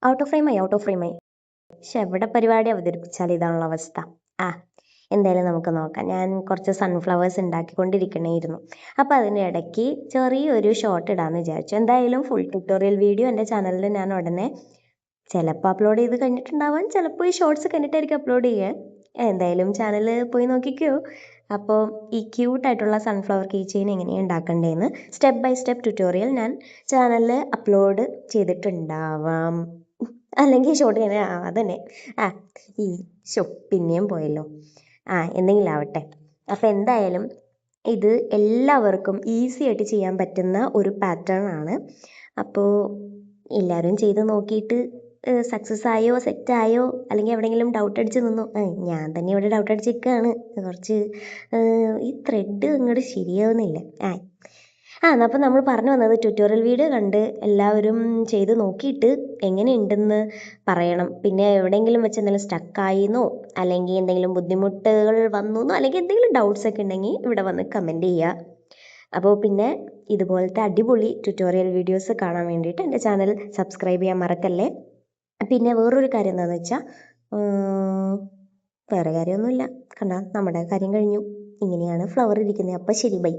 Out of ഫ്രെയിമായി out of ഫ്രെയിമായി. പക്ഷെ എവിടെ പരിപാടി അവതരിപ്പിച്ചാൽ ഇതാണുള്ള അവസ്ഥ. ആ എന്തായാലും നമുക്ക് നോക്കാം. ഞാൻ കുറച്ച് സൺഫ്ലവേഴ്സ് ഉണ്ടാക്കിക്കൊണ്ടിരിക്കണേയിരുന്നു. അപ്പോൾ അതിൻ്റെ ഇടയ്ക്ക് ചെറിയൊരു ഷോർട്ട് ഇടാമെന്ന് വിചാരിച്ചു. എന്തായാലും ഫുൾ ട്യൂട്ടോറിയൽ വീഡിയോ എൻ്റെ ചാനലിൽ ഞാൻ ഉടനെ ചിലപ്പോൾ അപ്ലോഡ് ചെയ്ത് കഴിഞ്ഞിട്ടുണ്ടാവാം, ചിലപ്പോൾ ഈ ഷോർട്സ് കണ്ടിട്ടായിരിക്കും അപ്ലോഡ് ചെയ്യുക. എന്തായാലും ചാനൽ പോയി നോക്കിക്കോ. അപ്പോൾ ഈ ക്യൂട്ടായിട്ടുള്ള സൺഫ്ലവർ കീ ചെയിൻ എങ്ങനെയാണ് ഉണ്ടാക്കേണ്ടതെന്ന് സ്റ്റെപ്പ് ബൈ സ്റ്റെപ്പ് ട്യൂട്ടോറിയൽ ഞാൻ ചാനലിൽ അപ്ലോഡ് ചെയ്തിട്ടുണ്ടാവാം. അല്ലെങ്കിൽ ഷോർട്ട് ചെയ്യാൻ അതന്നെ. ഈ പിന്നെയും പോയല്ലോ. എന്തെങ്കിലും ആവട്ടെ. അപ്പോൾ എന്തായാലും ഇത് എല്ലാവർക്കും ഈസി ആയിട്ട് ചെയ്യാൻ പറ്റുന്ന ഒരു പാറ്റേൺ ആണ്. അപ്പോൾ എല്ലാവരും ചെയ്ത് നോക്കിയിട്ട് സക്സസ് ആയോ, സെറ്റായോ, അല്ലെങ്കിൽ എവിടെയെങ്കിലും ഡൗട്ട് അടിച്ച് നിന്നോ? ഞാൻ തന്നെ ഇവിടെ ഡൗട്ട് അടിച്ചിരിക്കുകയാണ്. കുറച്ച് ഈ ത്രെഡ് അങ്ങോട്ട് ശരിയാവുന്നില്ല. അപ്പോൾ നമ്മൾ പറഞ്ഞു വന്നത് ട്യൂട്ടോറിയൽ വീഡിയോ കണ്ട് എല്ലാവരും ചെയ്ത് നോക്കിയിട്ട് എങ്ങനെയുണ്ടെന്ന് പറയണം. പിന്നെ എവിടെയെങ്കിലും വെച്ച് എന്തെങ്കിലും സ്റ്റക്കായിന്നോ അല്ലെങ്കിൽ എന്തെങ്കിലും ബുദ്ധിമുട്ടുകൾ വന്നു അല്ലെങ്കിൽ എന്തെങ്കിലും ഡൗട്ട്സ് ഒക്കെ ഉണ്ടെങ്കിൽ ഇവിടെ വന്ന് കമൻറ്റ് ചെയ്യുക. അപ്പോൾ പിന്നെ ഇതുപോലത്തെ അടിപൊളി ട്യൂട്ടോറിയൽ വീഡിയോസ് കാണാൻ വേണ്ടിയിട്ട് എൻ്റെ ചാനൽ സബ്സ്ക്രൈബ് ചെയ്യാൻ മറക്കല്ലേ. പിന്നെ വേറൊരു കാര്യം എന്താണെന്ന് വെച്ചാൽ വേറെ കാര്യമൊന്നുമില്ല. കണ്ട, നമ്മുടെ കാര്യം കഴിഞ്ഞു. ഇങ്ങനെയാണ് ഫ്ലവർ ഇരിക്കുന്നത്. അപ്പോൾ ശരി, ബൈ.